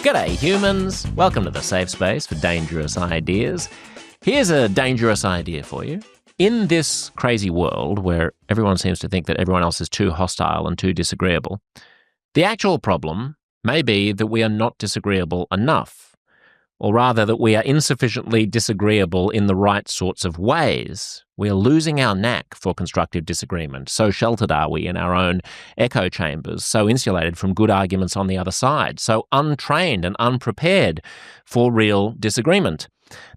G'day humans, welcome to the safe space for dangerous ideas. Here's a dangerous idea for you. In this crazy world where everyone seems to think that everyone else is too hostile and too disagreeable, the actual problem may be that we are not disagreeable enough, or rather that we are insufficiently disagreeable in the right sorts of ways. We are losing our knack for constructive disagreement. So sheltered are we in our own echo chambers, so insulated from good arguments on the other side, so untrained and unprepared for real disagreement.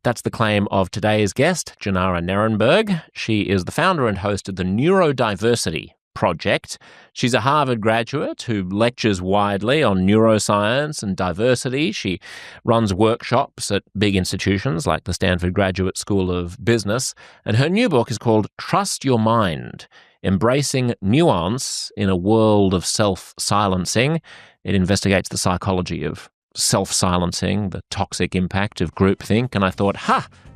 That's the claim of today's guest, Jenara Nerenberg. She is the founder and host of the Neurodiversity Project. She's a Harvard graduate who lectures widely on neuroscience and diversity. She runs workshops at big institutions like the Stanford Graduate School of Business. And her new book is called Trust Your Mind, Embracing Nuance in a World of Self-Silencing. It investigates the psychology of self-silencing, the toxic impact of groupthink. And I thought,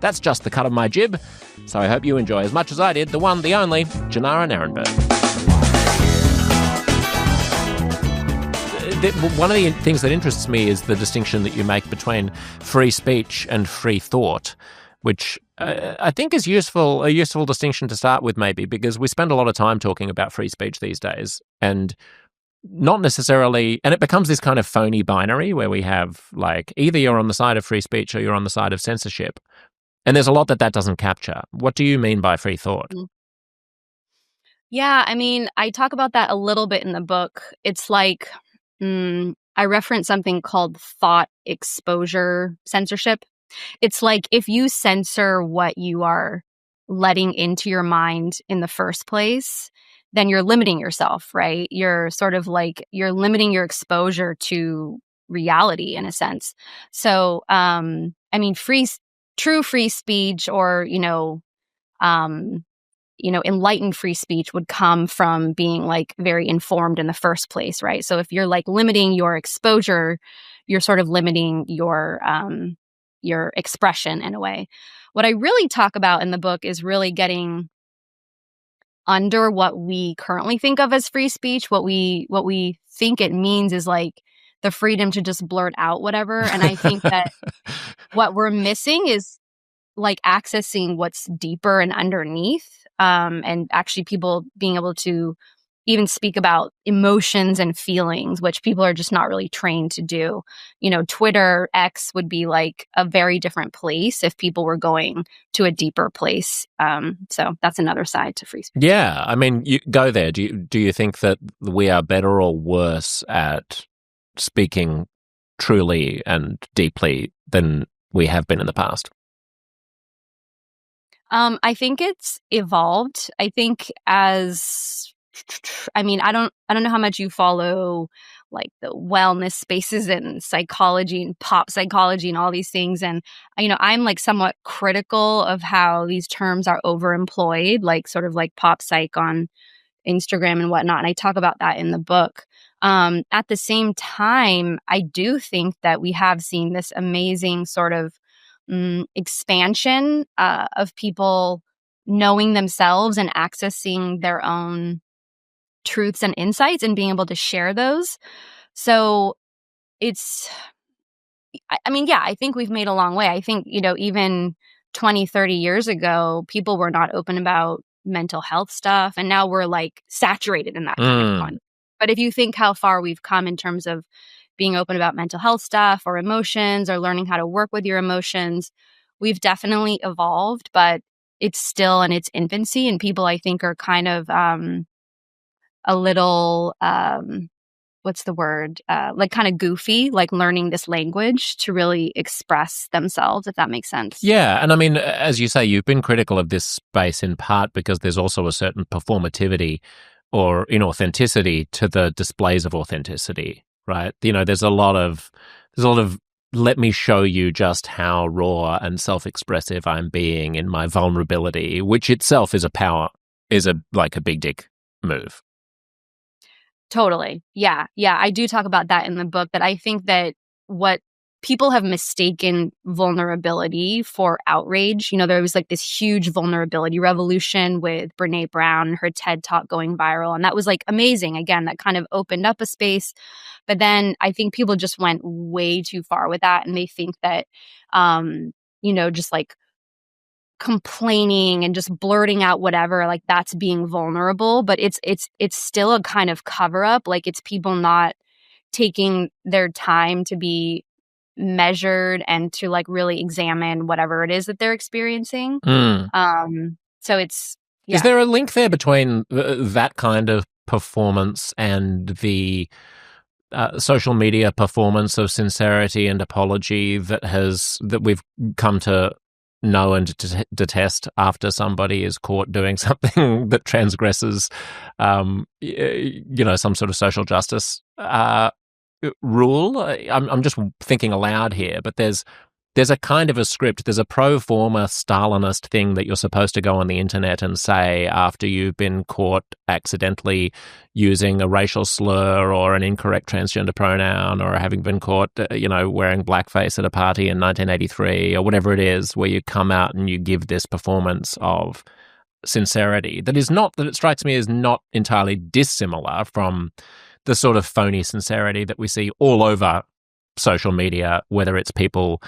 that's just the cut of my jib. So I hope you enjoy as much as I did the one, the only, Jenara Nerenberg. One of the things that interests me is the distinction that you make between free speech and free thought, which I think is a useful distinction to start with maybe, because we spend a lot of time talking about free speech these days and not necessarily, and it becomes this kind of phony binary where we have like either you're on the side of free speech or you're on the side of censorship. And there's a lot that doesn't capture. What do you mean by free thought? Yeah, I mean, I talk about that a little bit in the book. It's like, I reference something called thought exposure censorship. It's like if you censor what you are letting into your mind in the first place, then you're limiting yourself, right? You're sort of like, you're limiting your exposure to reality in a sense. So, I mean, true free speech or, enlightened free speech would come from being like very informed in the first place, right? So if you're like limiting your exposure, you're sort of limiting your expression in a way. What I really talk about in the book is really getting under what we currently think of as free speech. What we think it means is like the freedom to just blurt out whatever. And I think that what we're missing is like accessing what's deeper and underneath, and actually people being able to even speak about emotions and feelings, which people are just not really trained to do. Twitter, X would be like a very different place if people were going to a deeper place. So that's another side to free speech. Yeah, I mean, you go there. Do you think that we are better or worse at speaking truly and deeply than we have been in the past? I think it's evolved. I think I don't know how much you follow like the wellness spaces and psychology and pop psychology and all these things. And, I'm like somewhat critical of how these terms are overemployed, like sort of like pop psych on Instagram and whatnot. And I talk about that in the book. At the same time, I do think that we have seen this amazing sort of expansion of people knowing themselves and accessing their own truths and insights and being able to share those. So I think we've made a long way. I think, even 20, 30 years ago, people were not open about mental health stuff. And now we're like saturated in that kind of fun. But if you think how far we've come in terms of being open about mental health stuff or emotions or learning how to work with your emotions, we've definitely evolved, but it's still in its infancy. And people, I think, are kind of a little, what's the word? Like kind of goofy, like learning this language to really express themselves, if that makes sense. Yeah. And I mean, as you say, you've been critical of this space in part because there's also a certain performativity or inauthenticity to the displays of authenticity. Right. There's a lot of let me show you just how raw and self-expressive I'm being in my vulnerability, which itself is like a big dick move. Totally. Yeah. I do talk about that in the book, that I think that what people have mistaken vulnerability for outrage. You know, there was like this huge vulnerability revolution with Brene Brown, her TED Talk going viral. And that was like amazing. Again, that kind of opened up a space. But then I think people just went way too far with that. And they think that, just like complaining and just blurting out whatever, like that's being vulnerable. But it's still a kind of cover up. Like it's people not taking their time to be measured and to like really examine whatever it is that they're experiencing. So it's Is there a link there between that kind of performance and the social media performance of sincerity and apology that we've come to know and detest after somebody is caught doing something that transgresses, some sort of social justice rule? I'm just thinking aloud here, but there's a kind of a script. There's a pro forma Stalinist thing that you're supposed to go on the internet and say after you've been caught accidentally using a racial slur or an incorrect transgender pronoun, or having been caught, wearing blackface at a party in 1983 or whatever it is, where you come out and you give this performance of sincerity that it strikes me as not entirely dissimilar from the sort of phony sincerity that we see all over social media, whether it's people,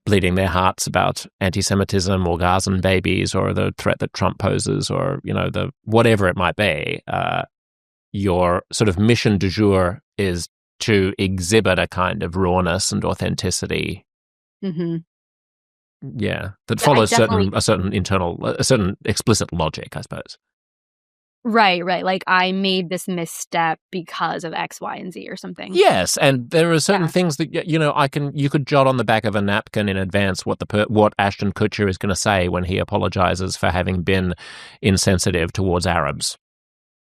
bleeding their hearts about anti-Semitism or Gazan babies or the threat that Trump poses, or, the whatever it might be. Your sort of mission du jour is to exhibit a kind of rawness and authenticity. Mm-hmm. Yeah, that follows a certain explicit logic, I suppose. Right. Like I made this misstep because of X, Y, and Z or something. Yes, and there are certain things that you could jot on the back of a napkin in advance what Ashton Kutcher is going to say when he apologizes for having been insensitive towards Arabs.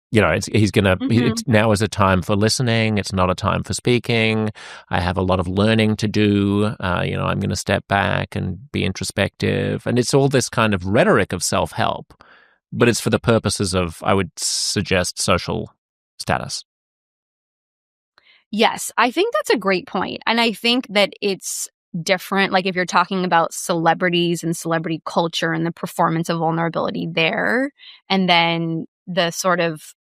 He's going to. Now is a time for listening. It's not a time for speaking. I have a lot of learning to do. I'm going to step back and be introspective, and it's all this kind of rhetoric of self-help. But it's for the purposes of, I would suggest, social status. Yes, I think that's a great point. And I think that it's different. Like if you're talking about celebrities and celebrity culture and the performance of vulnerability there, and then the sort of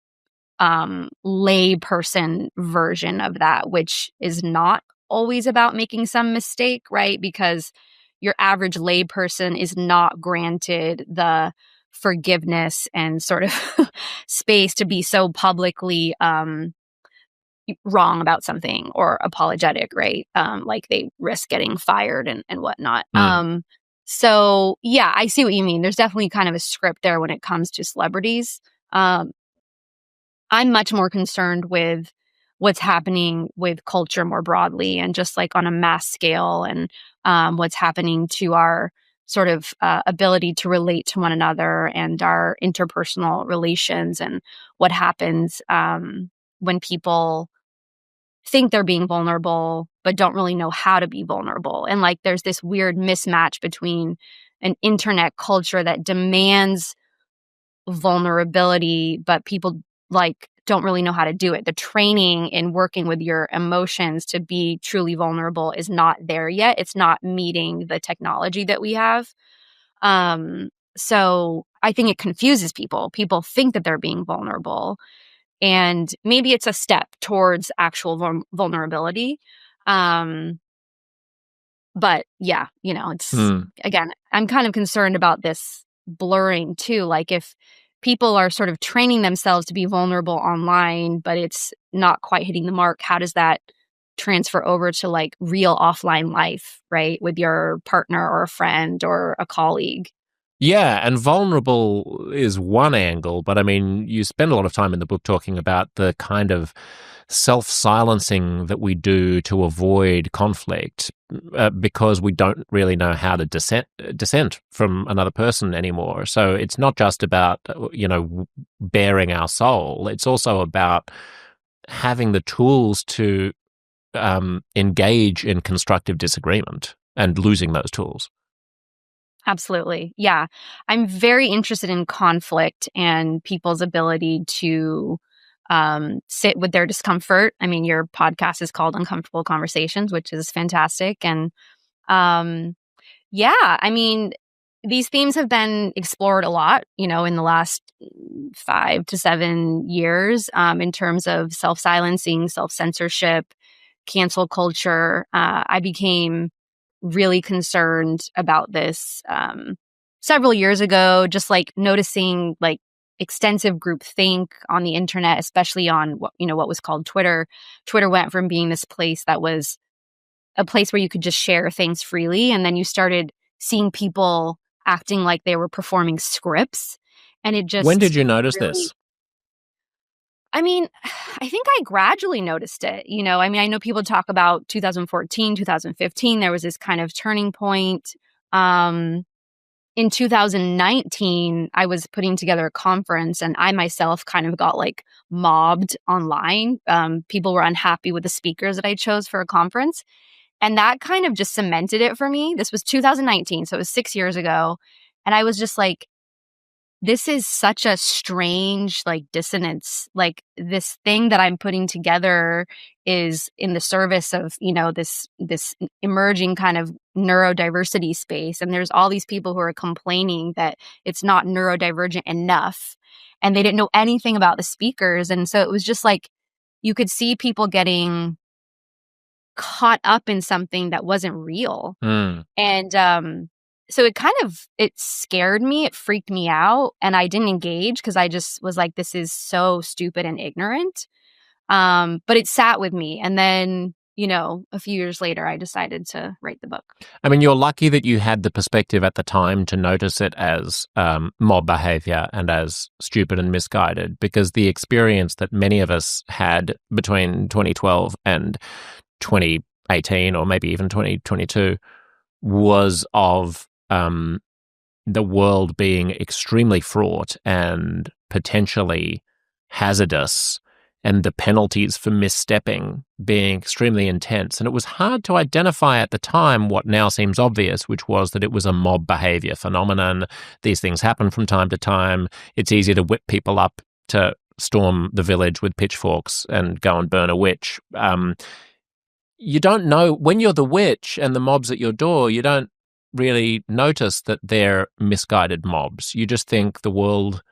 lay person version of that, which is not always about making some mistake, right? Because your average lay person is not granted the forgiveness and sort of space to be so publicly wrong about something or apologetic, right? Like they risk getting fired and whatnot. So yeah, I see what you mean. There's definitely kind of a script there when it comes to celebrities. I'm much more concerned with what's happening with culture more broadly and just like on a mass scale, and what's happening to our sort of ability to relate to one another and our interpersonal relations, and what happens when people think they're being vulnerable but don't really know how to be vulnerable. And like there's this weird mismatch between an internet culture that demands vulnerability, but people like don't really know how to do it. The training in working with your emotions to be truly vulnerable is not there yet. It's not meeting the technology that we have. So I think it confuses people. People think that they're being vulnerable, and maybe it's a step towards actual vulnerability. But yeah, it's again, I'm kind of concerned about this blurring too. Like if people are sort of training themselves to be vulnerable online, but it's not quite hitting the mark, how does that transfer over to like real offline life, right? With your partner or a friend or a colleague? Yeah, and vulnerable is one angle, but I mean, you spend a lot of time in the book talking about the kind of self-silencing that we do to avoid conflict because we don't really know how to dissent from another person anymore. So it's not just about, bearing our soul. It's also about having the tools to engage in constructive disagreement and losing those tools. Absolutely. Yeah. I'm very interested in conflict and people's ability to sit with their discomfort. I mean, your podcast is called Uncomfortable Conversations, which is fantastic. And yeah, I mean, these themes have been explored a lot, in the last 5 to 7 years, in terms of self-silencing, self-censorship, cancel culture. I became really concerned about this several years ago, just like noticing like extensive groupthink on the internet, especially on what was called Twitter. Twitter went from being this place that was a place where you could just share things freely, and then you started seeing people acting like they were performing scripts, and it just When did you notice this? I mean, I think I gradually noticed it. I mean, I know people talk about 2014, 2015, there was this kind of turning point. In 2019, I was putting together a conference, and I myself kind of got like mobbed online. People were unhappy with the speakers that I chose for a conference. And that kind of just cemented it for me. This was 2019, so it was 6 years ago. And I was just like, this is such a strange like dissonance. Like this thing that I'm putting together is in the service of, this emerging kind of neurodiversity space. And there's all these people who are complaining that it's not neurodivergent enough. And they didn't know anything about the speakers. And so it was just like, you could see people getting caught up in something that wasn't real. And so it scared me. It freaked me out. And I didn't engage because I just was like, this is so stupid and ignorant. But it sat with me. And then, a few years later, I decided to write the book. I mean, you're lucky that you had the perspective at the time to notice it as mob behavior and as stupid and misguided, because the experience that many of us had between 2012 and 2018 or maybe even 2022 was of the world being extremely fraught and potentially hazardous, and the penalties for misstepping being extremely intense. And it was hard to identify at the time what now seems obvious, which was that it was a mob behavior phenomenon. These things happen from time to time. It's easy to whip people up to storm the village with pitchforks and go and burn a witch. You don't know, when you're the witch and the mob's at your door, you don't really notice that they're misguided mobs. You just think the world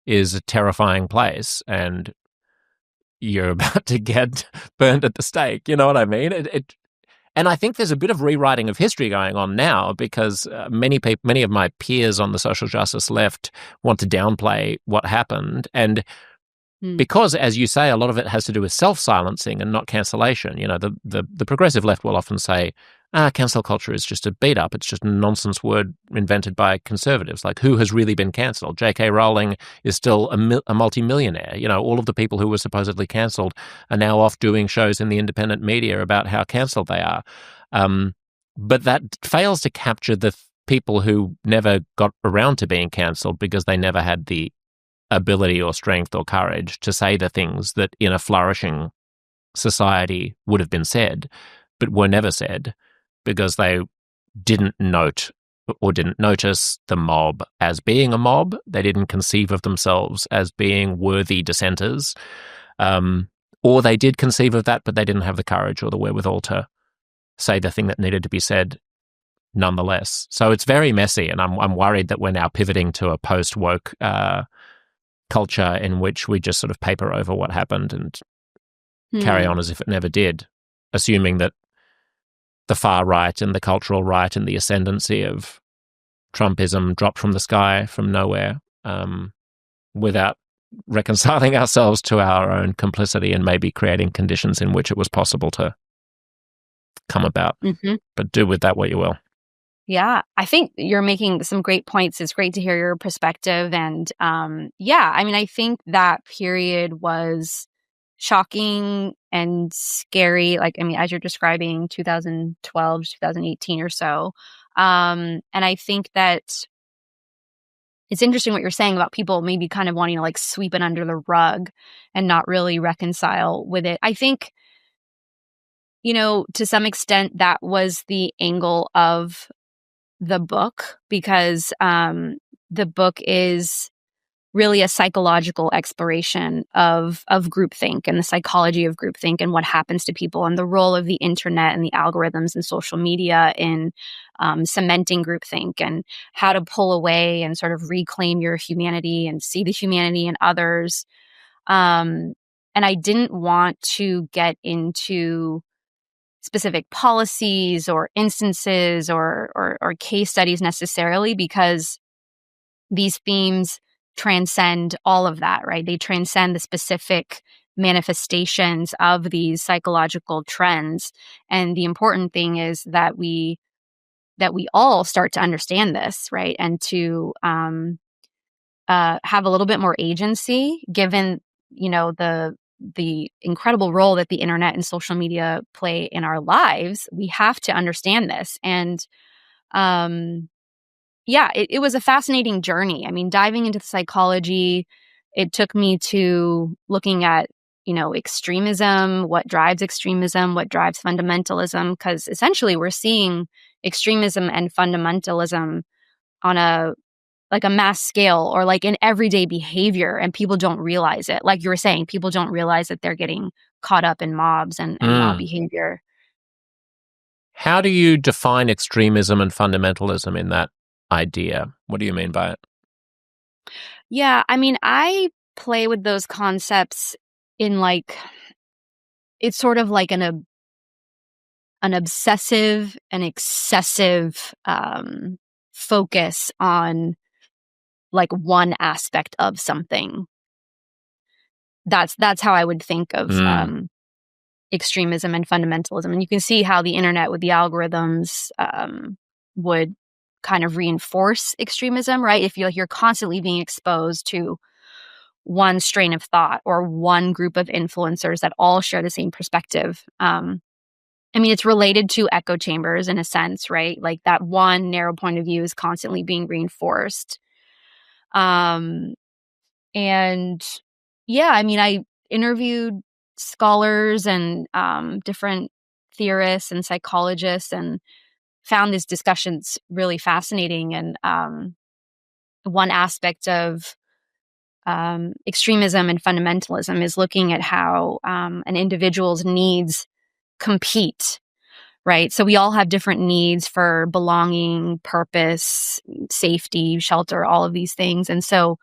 is a terrifying place and you're about to get burned at the stake. You know what I mean? And I think there's a bit of rewriting of history going on now, because many of my peers on the social justice left want to downplay what happened. And because, as you say, a lot of it has to do with self-silencing and not cancellation. The progressive left will often say, cancel culture is just a beat-up. It's just a nonsense word invented by conservatives. Like, who has really been cancelled? J.K. Rowling is still a multi-millionaire. All of the people who were supposedly cancelled are now off doing shows in the independent media about how cancelled they are. But that fails to capture the people who never got around to being cancelled because they never had the ability or strength or courage to say the things that in a flourishing society would have been said, but were never said because they didn't note or didn't notice the mob as being a mob. They didn't conceive of themselves as being worthy dissenters, or they did conceive of that, but they didn't have the courage or the wherewithal to say the thing that needed to be said nonetheless. So it's very messy, and I'm worried that we're now pivoting to a post-woke culture in which we just sort of paper over what happened and carry on as if it never did, assuming that the far right and the cultural right and the ascendancy of Trumpism dropped from the sky from nowhere, without reconciling ourselves to our own complicity and maybe creating conditions in which it was possible to come about. But do with that what you will. Yeah, I think you're making some great points. It's great to hear your perspective. And I think that period was shocking and scary. As you're describing 2012 to 2018 or so. And I think that it's interesting what you're saying about people maybe kind of wanting to like sweep it under the rug and not really reconcile with it. I think, to some extent that was the angle of the book, because the book is really a psychological exploration of groupthink and the psychology of groupthink and what happens to people and the role of the internet and the algorithms and social media in cementing groupthink and how to pull away and sort of reclaim your humanity and see the humanity in others. And I didn't want to get into specific policies or instances or case studies necessarily, because these themes transcend all of that, right? They transcend the specific manifestations of these psychological trends. And the important thing is that we all start to understand this, right? And to have a little bit more agency, given the incredible role that the internet and social media play in our lives. We have to understand this. And it was a fascinating journey. I mean, diving into the psychology, it took me to looking at, extremism, what drives fundamentalism, because essentially we're seeing extremism and fundamentalism on a mass scale or like in everyday behavior, and people don't realize it. Like you were saying, people don't realize that they're getting caught up in mobs and mob behavior. How do you define extremism and fundamentalism in that idea? What do you mean by it? Yeah, I mean, I play with those concepts in it's sort of like an obsessive and excessive focus on like one aspect of something. That's how I would think of extremism and fundamentalism. And you can see how the internet with the algorithms would kind of reinforce extremism, right? If you're constantly being exposed to one strain of thought or one group of influencers that all share the same perspective. I mean, it's related to echo chambers in a sense, right? Like that one narrow point of view is constantly being reinforced. And yeah, I mean, I interviewed scholars and different theorists and psychologists and found these discussions really fascinating. And one aspect of extremism and fundamentalism is looking at how an individual's needs compete, right? So we all have different needs for belonging, purpose, safety, shelter, all of these things. And so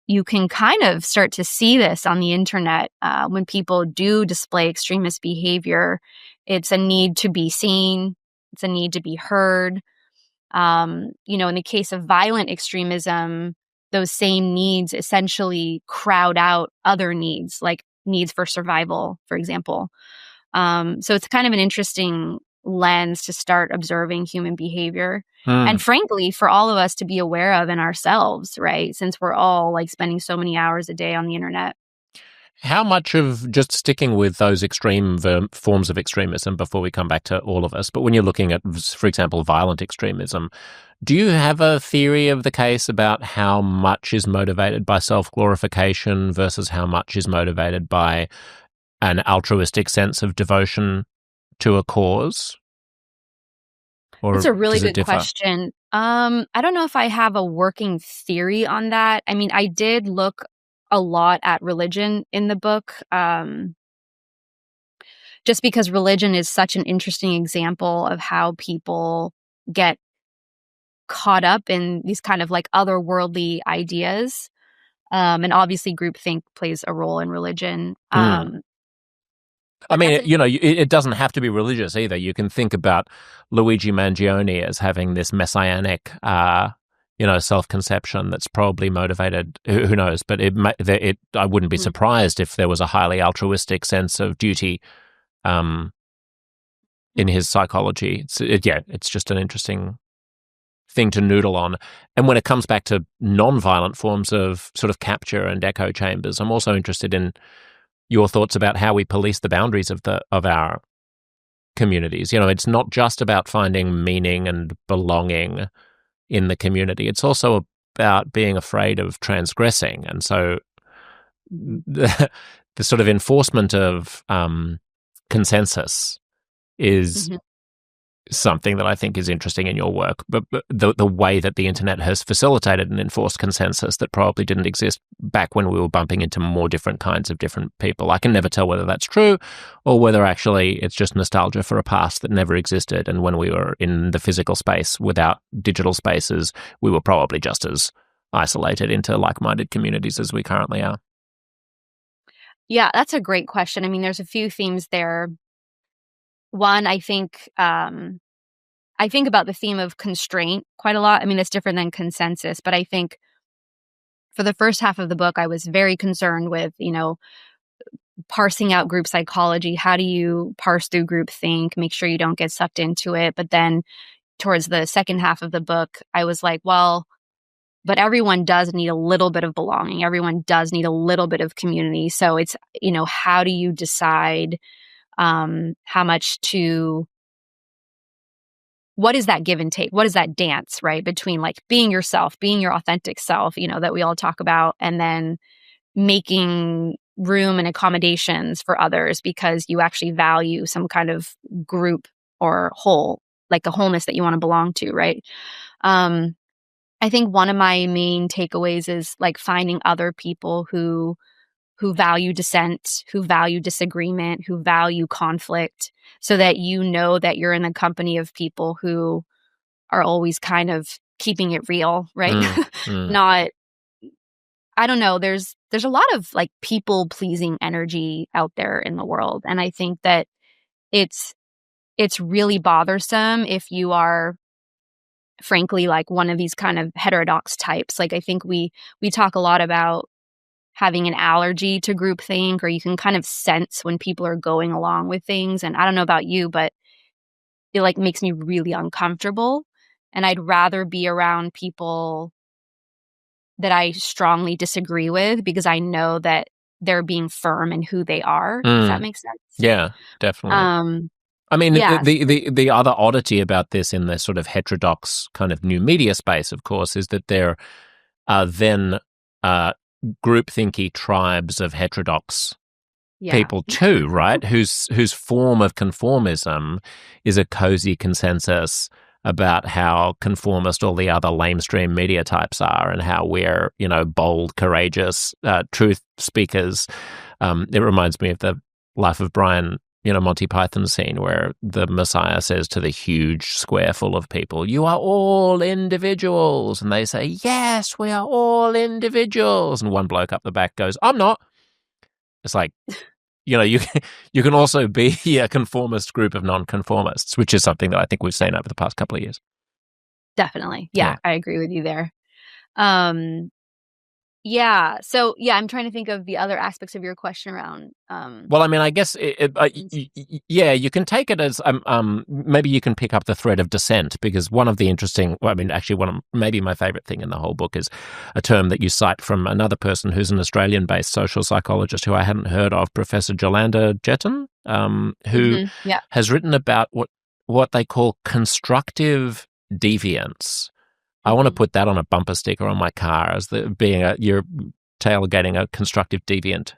you can kind of start to see this on the internet when people do display extremist behavior. It's a need to be seen. It's a need to be heard. In the case of violent extremism, those same needs essentially crowd out other needs, like needs for survival, for example. So it's kind of an interesting lens to start observing human behavior. And frankly, for all of us to be aware of in ourselves, right? Since we're all like spending so many hours a day on the internet. How much of, just sticking with those extreme forms of extremism before we come back to all of us, but when you're looking at, for example, violent extremism, do you have a theory of the case about how much is motivated by self-glorification versus how much is motivated by an altruistic sense of devotion to a cause? Or that's a really good question. I don't know if I have a working theory on that. I mean, I did look a lot at religion in the book, just because religion is such an interesting example of how people get caught up in these kind of like otherworldly ideas. And obviously groupthink plays a role in religion. I mean, it doesn't have to be religious either. You can think about Luigi Mangione as having this messianic, self-conception that's probably motivated. Who knows? But I wouldn't be surprised if there was a highly altruistic sense of duty in his psychology. It's just an interesting thing to noodle on. And when it comes back to non-violent forms of sort of capture and echo chambers, I'm also interested in your thoughts about how we police the boundaries of our communities. It's not just about finding meaning and belonging in the community. It's also about being afraid of transgressing. And so the sort of enforcement of consensus is something that I think is interesting in your work, but the way that the internet has facilitated and enforced consensus that probably didn't exist back when we were bumping into more different kinds of different people. I can never tell whether that's true or whether actually it's just nostalgia for a past that never existed, and when we were in the physical space without digital spaces, we were probably just as isolated into like-minded communities as we currently are. Yeah, that's a great question. I mean, there's a few themes there. One, I think about the theme of constraint quite a lot. I mean, it's different than consensus, but I think for the first half of the book, I was very concerned with, parsing out group psychology. How do you parse through groupthink, make sure you don't get sucked into it? But then towards the second half of the book, I was like, well, but everyone does need a little bit of belonging. Everyone does need a little bit of community. So it's, how do you decide how much to, what is that give and take? What is that dance, right? Between like being yourself, being your authentic self, that we all talk about, and then making room and accommodations for others because you actually value some kind of group or whole, like a wholeness that you want to belong to, right? I think one of my main takeaways is like finding other people who value dissent, who value disagreement, who value conflict, so that that you're in the company of people who are always kind of keeping it real, right? Not, I don't know, there's a lot of like people-pleasing energy out there in the world. And I think that it's really bothersome if you are frankly like one of these kind of heterodox types. Like I think we talk a lot about having an allergy to groupthink, or you can kind of sense when people are going along with things. And I don't know about you, but it like makes me really uncomfortable. And I'd rather be around people that I strongly disagree with because I know that they're being firm in who they are. Does that make sense? Yeah, definitely. I mean, yeah. the other oddity about this in the sort of heterodox kind of new media space, of course, is that there are then groupthinky tribes of heterodox people too, right? whose form of conformism is a cozy consensus about how conformist all the other lamestream media types are and how we're, bold, courageous, truth speakers. It reminds me of the Life of Brian, Monty Python scene where the Messiah says to the huge square full of people, "You are all individuals." And they say, "Yes, we are all individuals." And one bloke up the back goes, "I'm not." It's like, you can also be a conformist group of non-conformists, which is something that I think we've seen over the past couple of years. Definitely. Yeah. I agree with you there. So I'm trying to think of the other aspects of your question around. Well, I mean, I guess you can take it as maybe you can pick up the thread of dissent, because one of the interesting, maybe my favorite thing in the whole book is a term that you cite from another person who's an Australian-based social psychologist who I hadn't heard of, Professor Jolanda Jetton, who has written about what they call constructive deviance. I want to put that on a bumper sticker on my car as you're tailgating a constructive deviant.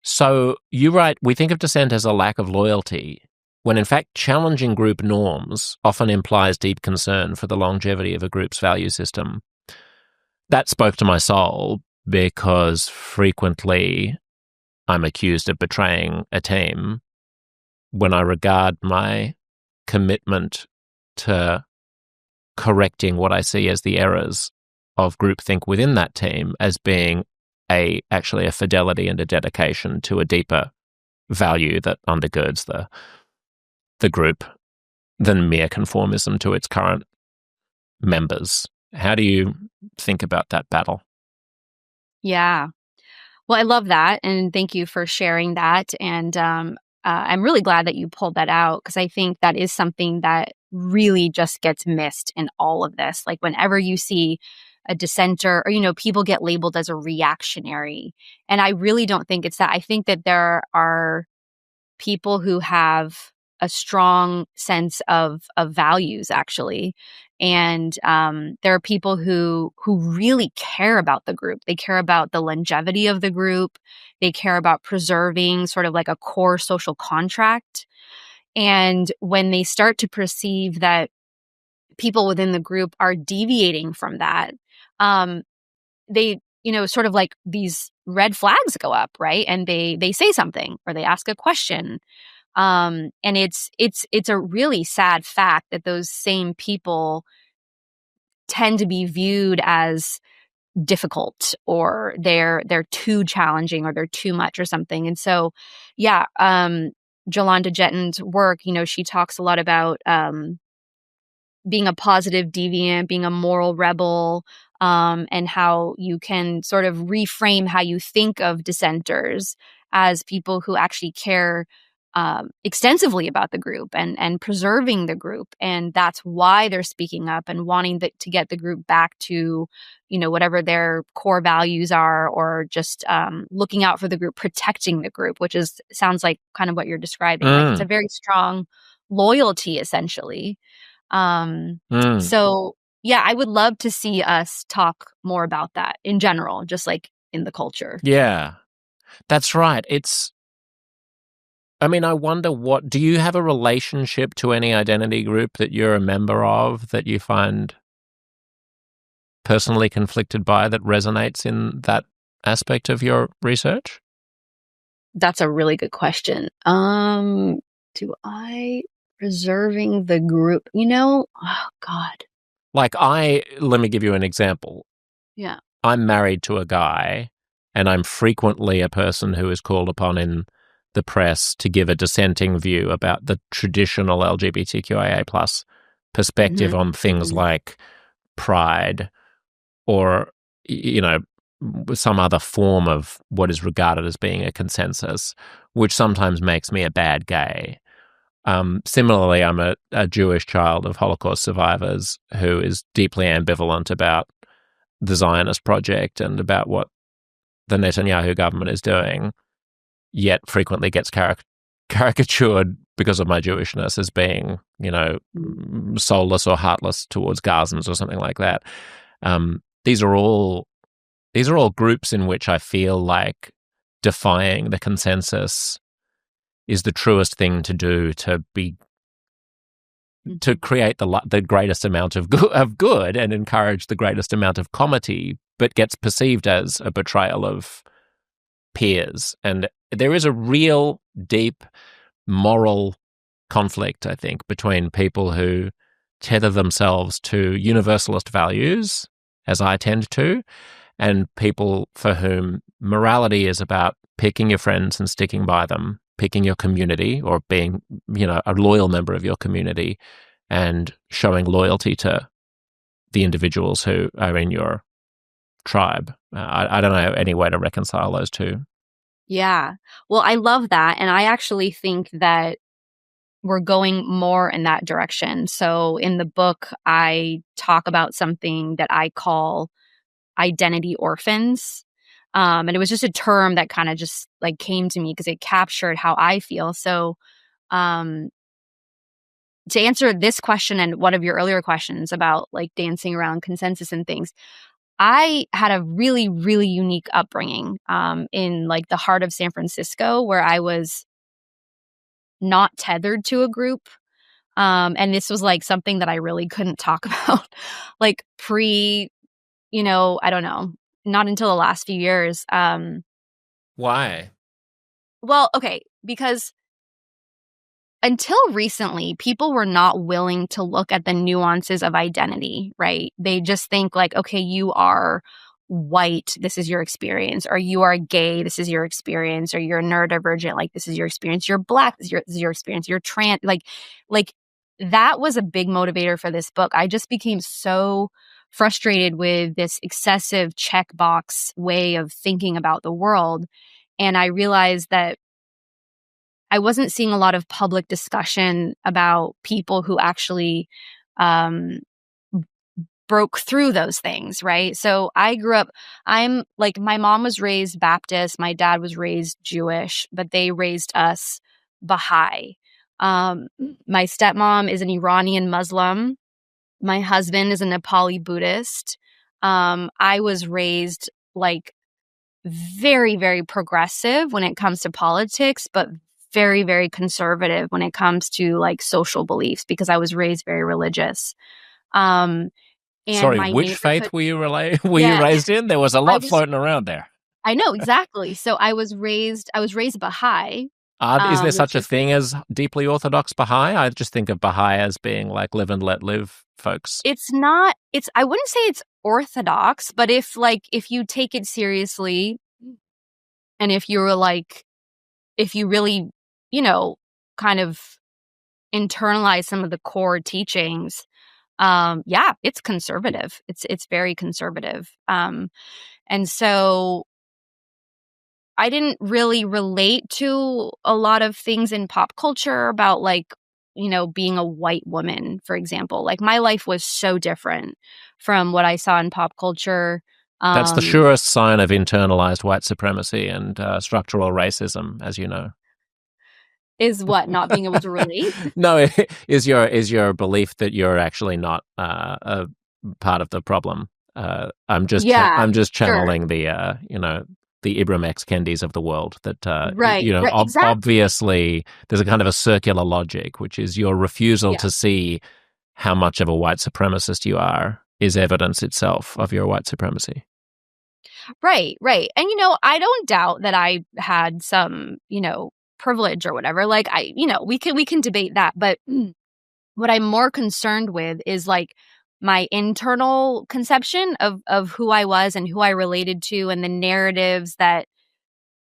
So you write, we think of dissent as a lack of loyalty, when in fact challenging group norms often implies deep concern for the longevity of a group's value system. That spoke to my soul because frequently I'm accused of betraying a team when I regard my commitment to correcting what I see as the errors of groupthink within that team as being actually a fidelity and a dedication to a deeper value that undergirds the group than mere conformism to its current members. How do you think about that battle? Yeah. Well, I love that. And thank you for sharing that. And I'm really glad that you pulled that out, because I think that is something that really just gets missed in all of this. Like whenever you see a dissenter or, people get labeled as a reactionary. And I really don't think it's that. I think that there are people who have a strong sense of values, actually. And there are people who really care about the group. They care about the longevity of the group. They care about preserving sort of like a core social contract. And when they start to perceive that people within the group are deviating from that, they, sort of like these red flags go up, right? And they say something or they ask a question. And it's a really sad fact that those same people tend to be viewed as difficult, or they're too challenging, or they're too much or something. And so, yeah, Jolanda Jetton's work, she talks a lot about being a positive deviant, being a moral rebel, and how you can sort of reframe how you think of dissenters as people who actually care extensively about the group and preserving the group. And that's why they're speaking up and wanting to get the group back to, whatever their core values are, or just looking out for the group, protecting the group, which sounds like kind of what you're describing. Like, it's a very strong loyalty, essentially. So yeah, I would love to see us talk more about that in general, just like in the culture. Yeah, that's right. I wonder, do you have a relationship to any identity group that you're a member of that you find personally conflicted by, that resonates in that aspect of your research? That's a really good question. Preserving the group, oh God. Like let me give you an example. Yeah. I'm married to a guy, and I'm frequently a person who is called upon in the press to give a dissenting view about the traditional LGBTQIA plus perspective on things like pride, or, some other form of what is regarded as being a consensus, which sometimes makes me a bad gay. Similarly, I'm a Jewish child of Holocaust survivors who is deeply ambivalent about the Zionist project and about what the Netanyahu government is doing, yet frequently gets caricatured because of my Jewishness as being, soulless or heartless towards Gazans or something like that. These are all groups in which I feel like defying the consensus is the truest thing to do to create the greatest amount of good and encourage the greatest amount of comity, but gets perceived as a betrayal of peers. And there is a real deep moral conflict, I think, between people who tether themselves to universalist values, as I tend to, and people for whom morality is about picking your friends and sticking by them, picking your community, or being, a loyal member of your community, and showing loyalty to the individuals who are in your tribe. I don't know any way to reconcile those two. Yeah. Well, I love that. And I actually think that we're going more in that direction. So in the book, I talk about something that I call identity orphans. And it was just a term that kind of just like came to me because it captured how I feel. So to answer this question and one of your earlier questions about like dancing around consensus and things, I had a really, really unique upbringing in like the heart of San Francisco, where I was not tethered to a group. And this was like something that I really couldn't talk about, like I don't know, not until the last few years. Why? Well, okay, because until recently, people were not willing to look at the nuances of identity, right? They just think like, okay, you are white, this is your experience, or you are gay, this is your experience, or you're neurodivergent, like this is your experience, you're black, this is your experience, you're trans, like that was a big motivator for this book. I just became so frustrated with this excessive checkbox way of thinking about the world. And I realized that I wasn't seeing a lot of public discussion about people who actually broke through those things, right? So I grew up, my mom was raised Baptist, my dad was raised Jewish, but they raised us Baha'i. My stepmom is an Iranian Muslim. My husband is a Nepali Buddhist. I was raised like very, very progressive when it comes to politics, but very, very conservative when it comes to like social beliefs because I was raised very religious. And Sorry, my which faith neighborhood, were you yeah, raised in? There was a I lot was, floating around there. I know exactly. So I was raised Baha'i, Is there such which a is, thing as deeply orthodox Baha'i? I just think of Baha'i as being like live and let live folks. it's not, I wouldn't say it's orthodox, but if you take it seriously and if you really, kind of internalize some of the core teachings, yeah, it's conservative. It's very conservative. And so I didn't really relate to a lot of things in pop culture about being a white woman, for example. Like my life was so different from what I saw in pop culture. That's the surest sign of internalized white supremacy and structural racism, as you know. Is what, not being able to relate? No, is your belief that you're actually not a part of the problem. I'm just channeling sure. the Ibram X. Kendis of the world. That Right, exactly. obviously there's a kind of a circular logic, which is your refusal to see how much of a white supremacist you are is evidence itself of your white supremacy. Right. And, I don't doubt that I had some, privilege or whatever. Like we can debate that. But what I'm more concerned with is like my internal conception of who I was and who I related to and the narratives that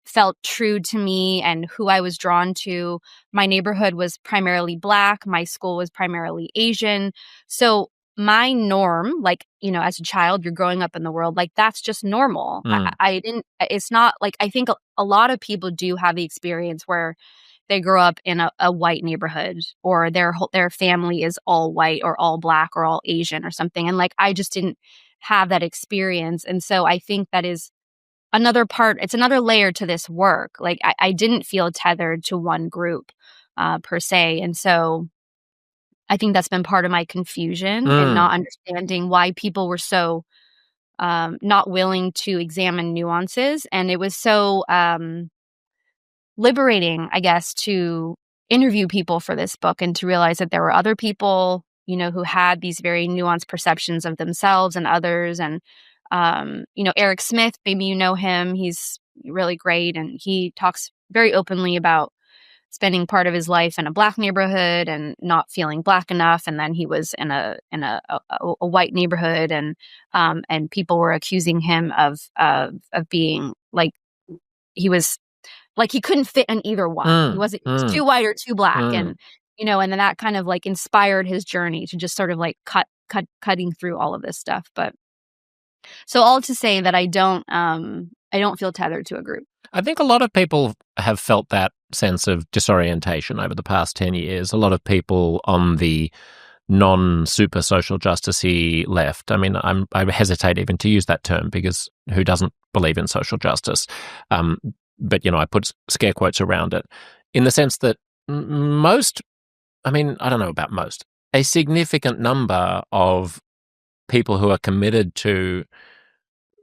felt true to me and who I was drawn to. My neighborhood was primarily Black. My school was primarily Asian. So my norm, as a child, you're growing up in the world, like that's just normal. It's not like, I think a lot of people do have the experience where they grow up in a white neighborhood or their family is all white or all Black or all Asian or something. And like, I just didn't have that experience. And so I think that is it's another layer to this work. Like I didn't feel tethered to one group per se. And so I think that's been part of my confusion and not understanding why people were so not willing to examine nuances. And it was so liberating, I guess, to interview people for this book and to realize that there were other people, who had these very nuanced perceptions of themselves and others. And Eric Smith, maybe you know him. He's really great. And he talks very openly about spending part of his life in a Black neighborhood and not feeling Black enough. And then he was in a white neighborhood and people were accusing him of being like, he was like, he couldn't fit in either one. He was too white or too Black. And, and then that kind of like inspired his journey to just sort of like cutting through all of this stuff. But so all to say that I don't feel tethered to a group. I think a lot of people have felt that sense of disorientation over the past 10 years. A lot of people on the non-super social justice-y left. I mean, I hesitate even to use that term because who doesn't believe in social justice? But, I put scare quotes around it in the sense that most, I mean, I don't know about most, a significant number of people who are committed to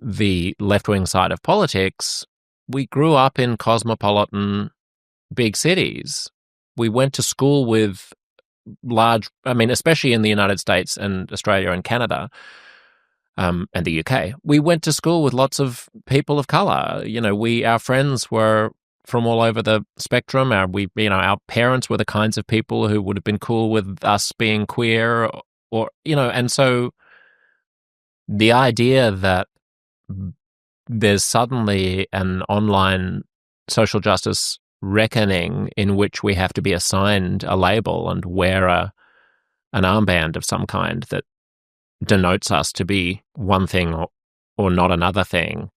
the left-wing side of politics, we grew up in cosmopolitan big cities. We went to school with especially in the United States and Australia and Canada, and the UK, we went to school with lots of people of color. Our friends were from all over the spectrum. Our parents were the kinds of people who would have been cool with us being queer and so the idea that there's suddenly an online social justice reckoning in which we have to be assigned a label and wear an armband of some kind that denotes us to be one thing or not another thing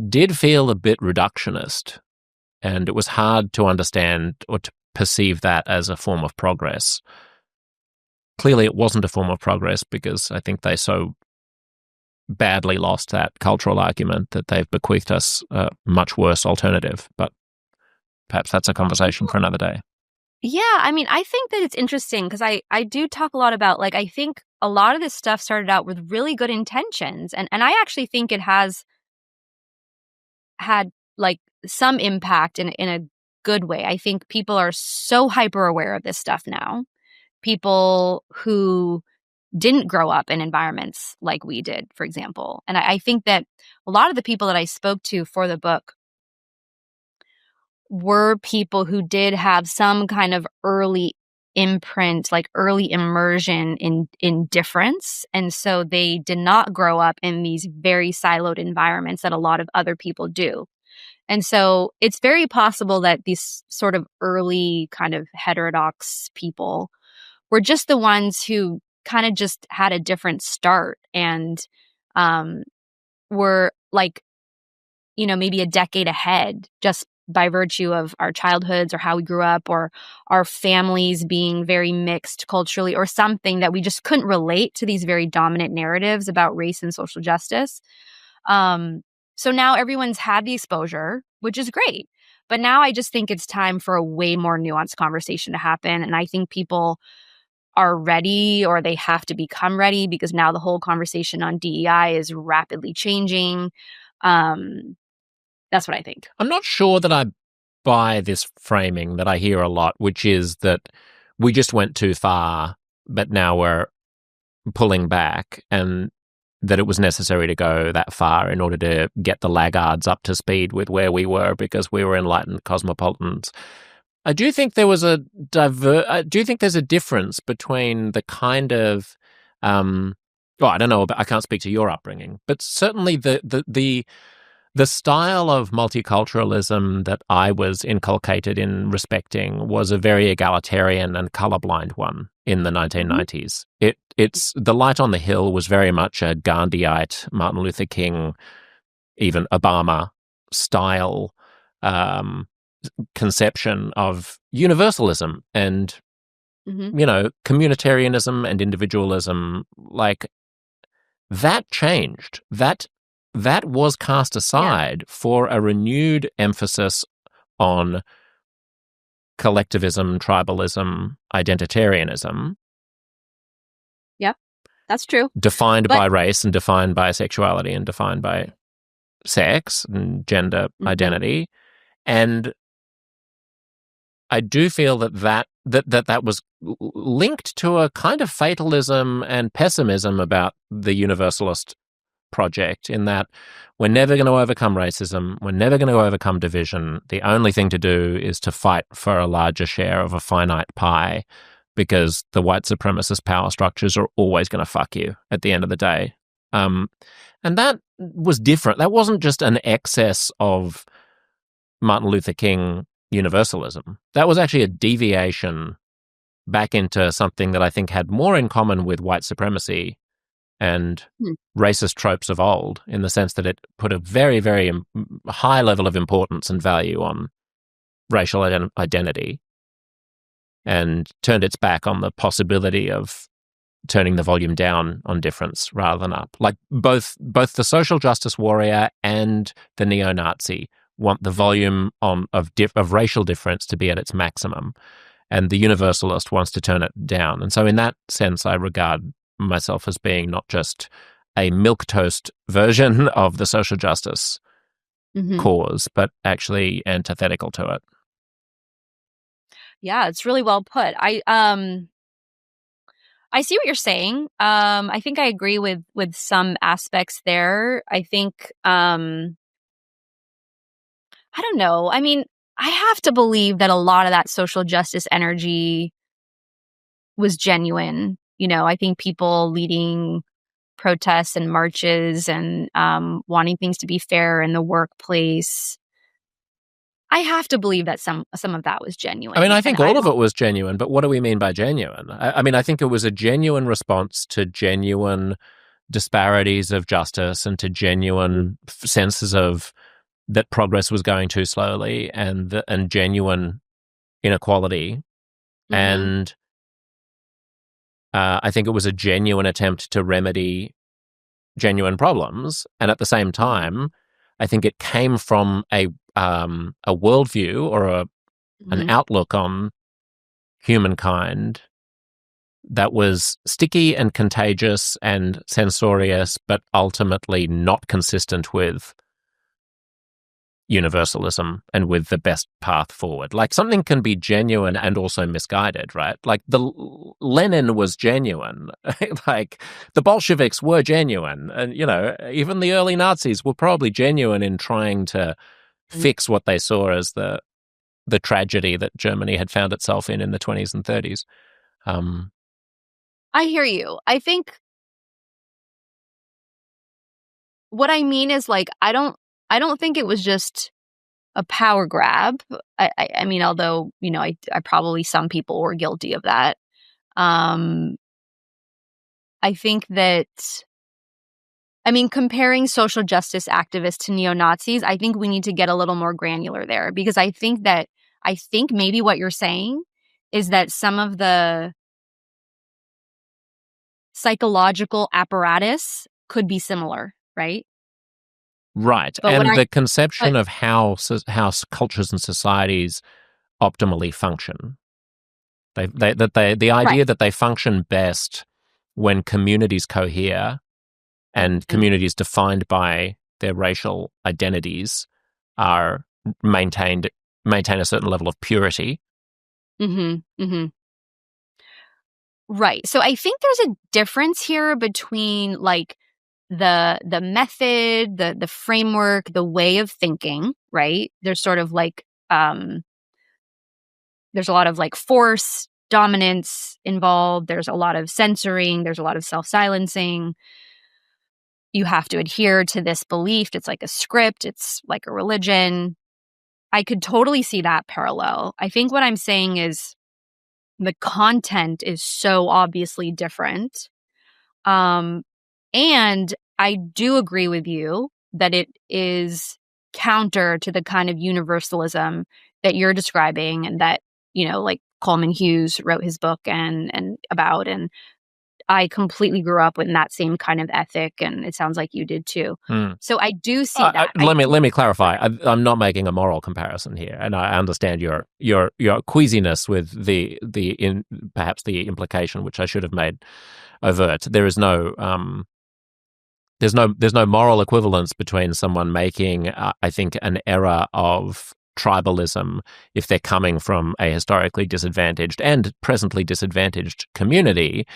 did feel a bit reductionist. And it was hard to understand or to perceive that as a form of progress. Clearly, it wasn't a form of progress because I think they so badly lost that cultural argument that they've bequeathed us a much worse alternative. But perhaps that's a conversation for another day. Yeah, I mean, I think that it's interesting because I do talk a lot about, like, I think a lot of this stuff started out with really good intentions. And I actually think it has had, like, some impact in a good way. I think people are so hyper aware of this stuff now. People who didn't grow up in environments like we did, for example. And I think that a lot of the people that I spoke to for the book were people who did have some kind of early imprint, like early immersion in difference. And so they did not grow up in these very siloed environments that a lot of other people do. And so it's very possible that these sort of early kind of heterodox people were just the ones who kind of just had a different start and were like, maybe a decade ahead just by virtue of our childhoods or how we grew up or our families being very mixed culturally or something that we just couldn't relate to these very dominant narratives about race and social justice. So now everyone's had the exposure, which is great. But now I just think it's time for a way more nuanced conversation to happen. And I think people are ready or they have to become ready because now the whole conversation on DEI is rapidly changing. That's what I think. I'm not sure that I buy this framing that I hear a lot, which is that we just went too far, but now we're pulling back, and that it was necessary to go that far in order to get the laggards up to speed with where we were because we were enlightened cosmopolitans. I do think there was I do think there's a difference between the kind of I don't know, I can't speak to your upbringing, but certainly the style of multiculturalism that I was inculcated in respecting was a very egalitarian and colorblind one in the 1990s. It's the light on the hill was very much a Gandhiite, Martin Luther King, even Obama style conception of universalism and communitarianism and individualism. Like that changed. That was cast aside for a renewed emphasis on collectivism, tribalism, identitarianism. Yep, that's true. Defined by race and defined by sexuality and defined by sex and gender identity. And I do feel that was linked to a kind of fatalism and pessimism about the universalist project, in that we're never going to overcome racism, we're never going to overcome division. The only thing to do is to fight for a larger share of a finite pie, because the white supremacist power structures are always going to fuck you at the end of the day. And that was different. That wasn't just an excess of Martin Luther King universalism. That was actually a deviation back into something that I think had more in common with white supremacy and racist tropes of old, in the sense that it put a very, very high level of importance and value on racial identity and turned its back on the possibility of turning the volume down on difference rather than up. Like both the social justice warrior and the neo-Nazi want the volume of racial difference to be at its maximum, and the universalist wants to turn it down. And so in that sense, I regard myself as being not just a milquetoast version of the social justice cause, but actually antithetical to it. Yeah, it's really well put. I see what you're saying. I think I agree with some aspects there. I think I don't know. I mean, I have to believe that a lot of that social justice energy was genuine. I think people leading protests and marches and wanting things to be fair in the workplace, I have to believe that some of that was genuine. I mean, I think all of it was genuine, but what do we mean by genuine? I mean, I think it was a genuine response to genuine disparities of justice and to genuine senses of that progress was going too slowly and genuine inequality. And I think it was a genuine attempt to remedy genuine problems. And at the same time, I think it came from a worldview or an outlook on humankind that was sticky and contagious and censorious, but ultimately not consistent with universalism and with the best path forward. Like something can be genuine and also misguided, right? Like Lenin was genuine, like the Bolsheviks were genuine, and even the early Nazis were probably genuine in trying to fix what they saw as the tragedy that Germany had found itself in the 20s and 30s. I hear you. I think what I mean is like I don't think it was just a power grab. I mean, although I probably some people were guilty of that. I think that, I mean, comparing social justice activists to neo-Nazis, I think we need to get a little more granular there, because I think maybe what you're saying is that some of the psychological apparatus could be similar, right? Right. But and the conception of how cultures and societies optimally function. The idea that they function best when communities cohere and communities defined by their racial identities are maintain a certain level of purity. Right. So I think there's a difference here between like the method, the framework, the way of thinking, right? There's sort of like there's a lot of like force, dominance involved. There's a lot of censoring. There's a lot of self-silencing. You have to adhere to this belief. It's like a script. It's like a religion. I could totally see that parallel. I think what I'm saying is the content is so obviously different. And I do agree with you that it is counter to the kind of universalism that you're describing, and that, like Coleman Hughes wrote his book and about, and I completely grew up with that same kind of ethic, and it sounds like you did too. So I do see that. Let me clarify. I'm not making a moral comparison here, and I understand your queasiness with perhaps the implication, which I should have made overt. There is no there's no moral equivalence between someone making I think an error of tribalism if they're coming from a historically disadvantaged and presently disadvantaged community,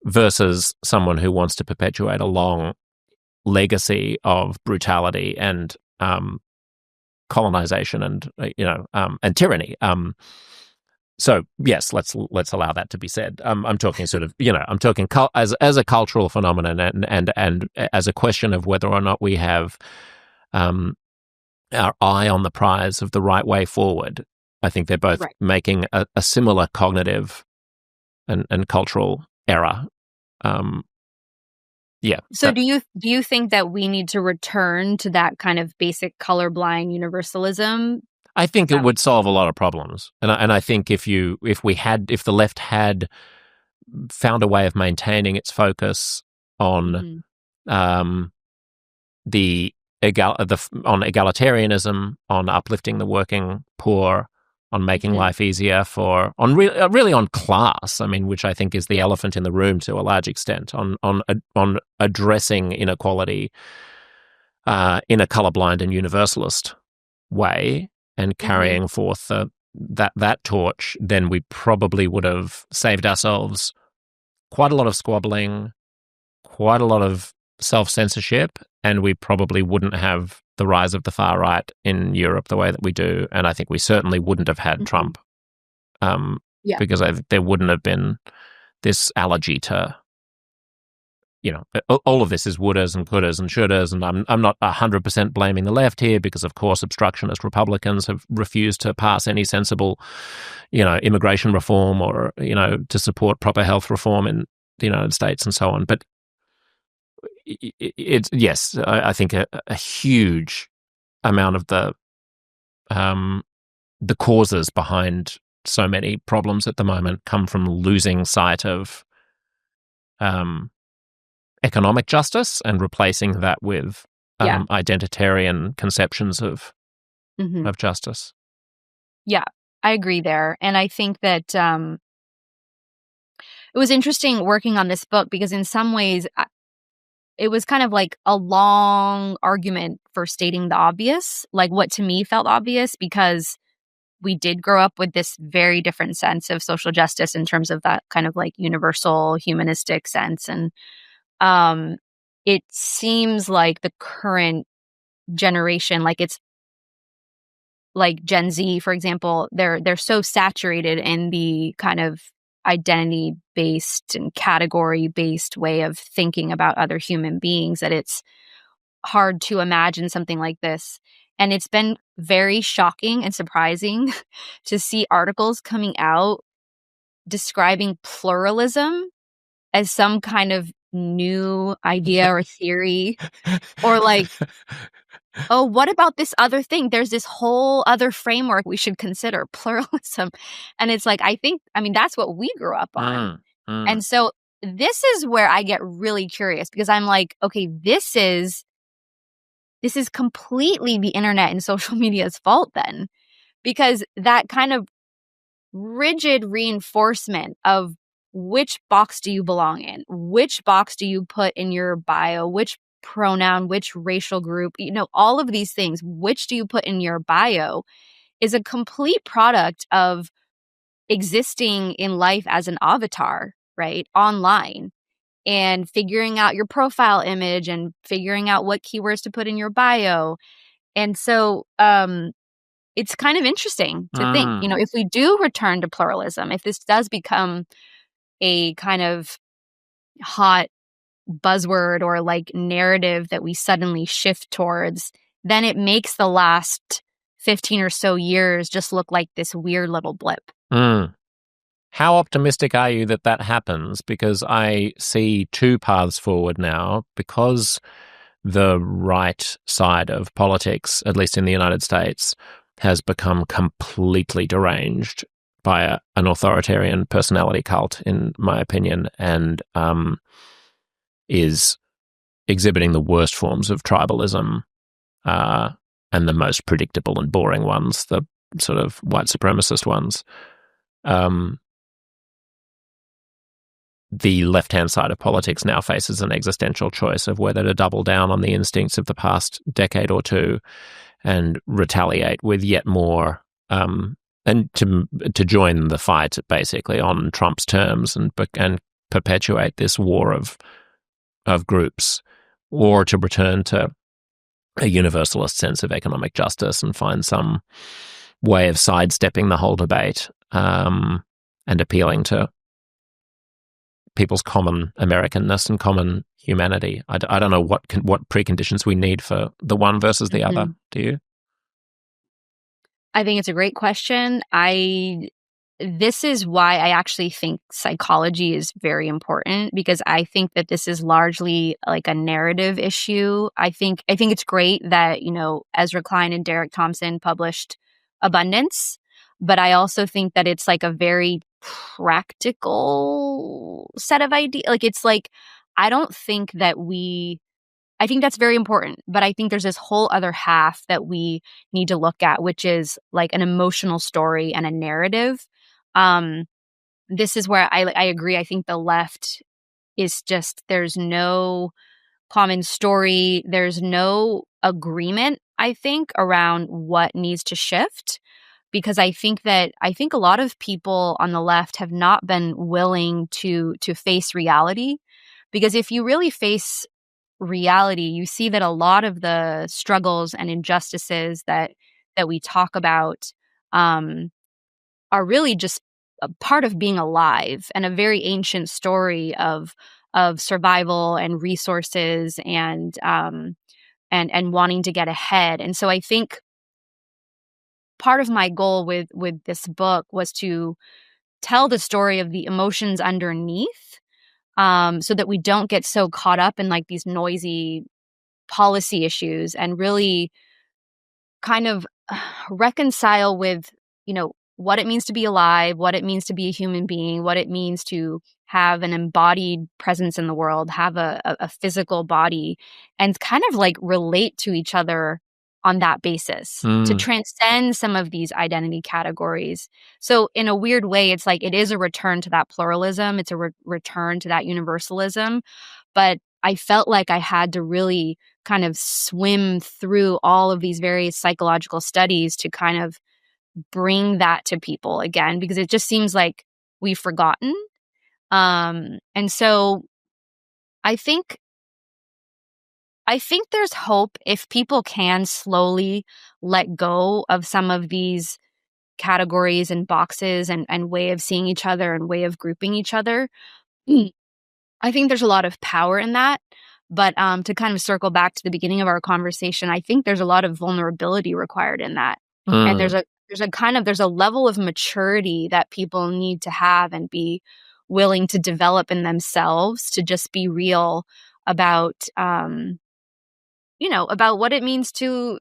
versus someone who wants to perpetuate a long legacy of brutality and colonization and and tyranny. So yes, let's allow that to be said. I'm talking sort of I'm talking as a cultural phenomenon and as a question of whether or not we have our eye on the prize of the right way forward. I think they're both making a similar cognitive and cultural error. So do you think that we need to return to that kind of basic colorblind universalism? I think it would solve a lot of problems, and I think if the left had found a way of maintaining its focus on on egalitarianism, on uplifting the working poor, on making life easier really on class, I mean, which I think is the elephant in the room to a large extent, on addressing inequality in a colorblind and universalist way, and carrying forth that torch, then we probably would have saved ourselves quite a lot of squabbling, quite a lot of self-censorship, and we probably wouldn't have the rise of the far right in Europe the way that we do. And I think we certainly wouldn't have had Trump because there wouldn't have been this allergy to, all of this is wouldas and couldas and shouldas. And I'm not 100% blaming the left here, because of course obstructionist Republicans have refused to pass any sensible, immigration reform or, to support proper health reform in the United States and so on. But yes, I think a huge amount of the causes behind so many problems at the moment come from losing sight of economic justice and replacing that with identitarian conceptions of justice. Yeah, I agree there, and I think that it was interesting working on this book, because in some ways it was kind of like a long argument for stating the obvious, like what to me felt obvious, because we did grow up with this very different sense of social justice in terms of that kind of like universal humanistic sense. And it seems like the current generation, like it's like Gen Z, for example, they're so saturated in the kind of identity based and category based way of thinking about other human beings that it's hard to imagine something like this. And it's been very shocking and surprising to see articles coming out describing pluralism as some kind of new idea or theory, or like, oh, what about this other thing? There's this whole other framework we should consider, pluralism. And it's like, I mean, that's what we grew up on. And so this is where I get really curious, because I'm like, okay, this is completely the internet and social media's fault then, because that kind of rigid reinforcement of which box do you belong in, which box do you put in your bio, which pronoun, which racial group, all of these things, which do you put in your bio, is a complete product of existing in life as an avatar, right, online, and figuring out your profile image and figuring out what keywords to put in your bio. And so it's kind of interesting to think, if we do return to pluralism, if this does become a kind of hot buzzword or like narrative that we suddenly shift towards, then it makes the last 15 or so years just look like this weird little blip. How optimistic are you that that happens? Because I see two paths forward now, because the right side of politics, at least in the United States, has become completely deranged by an authoritarian personality cult, in my opinion, and is exhibiting the worst forms of tribalism and the most predictable and boring ones, the sort of white supremacist ones. The left-hand side of politics now faces an existential choice of whether to double down on the instincts of the past decade or two and retaliate with yet more, and to join the fight basically on Trump's terms and perpetuate this war of groups, or to return to a universalist sense of economic justice and find some way of sidestepping the whole debate and appealing to people's common Americanness and common humanity. I don't know what preconditions we need for the one versus the other. Do you? I think it's a great question. This is why I actually think psychology is very important, because I think that this is largely like a narrative issue. I think it's great that, Ezra Klein and Derek Thompson published Abundance, but I also think that it's like a very practical set of ideas. Like, it's like, I think that's very important, but I think there's this whole other half that we need to look at, which is like an emotional story and a narrative. This is where I agree. I think the left is just, there's no common story. There's no agreement, I think, around what needs to shift, because I think a lot of people on the left have not been willing to face reality, because if you really face reality, you see that a lot of the struggles and injustices that we talk about are really just a part of being alive, and a very ancient story of survival and resources and wanting to get ahead. And so I think part of my goal with this book was to tell the story of the emotions underneath, so that we don't get so caught up in like these noisy policy issues, and really kind of reconcile with, what it means to be alive, what it means to be a human being, what it means to have an embodied presence in the world, have a physical body, and kind of like relate to each other on that basis, to transcend some of these identity categories. So in a weird way, it's like it is a return to that pluralism. It's a return to that universalism. But I felt like I had to really kind of swim through all of these various psychological studies to kind of bring that to people again, because it just seems like we've forgotten. And so I think there's hope if people can slowly let go of some of these categories and boxes and way of seeing each other and way of grouping each other. I think there's a lot of power in that. But to kind of circle back to the beginning of our conversation, I think there's a lot of vulnerability required in that. And there's a level of maturity that people need to have and be willing to develop in themselves to just be real about about what it means to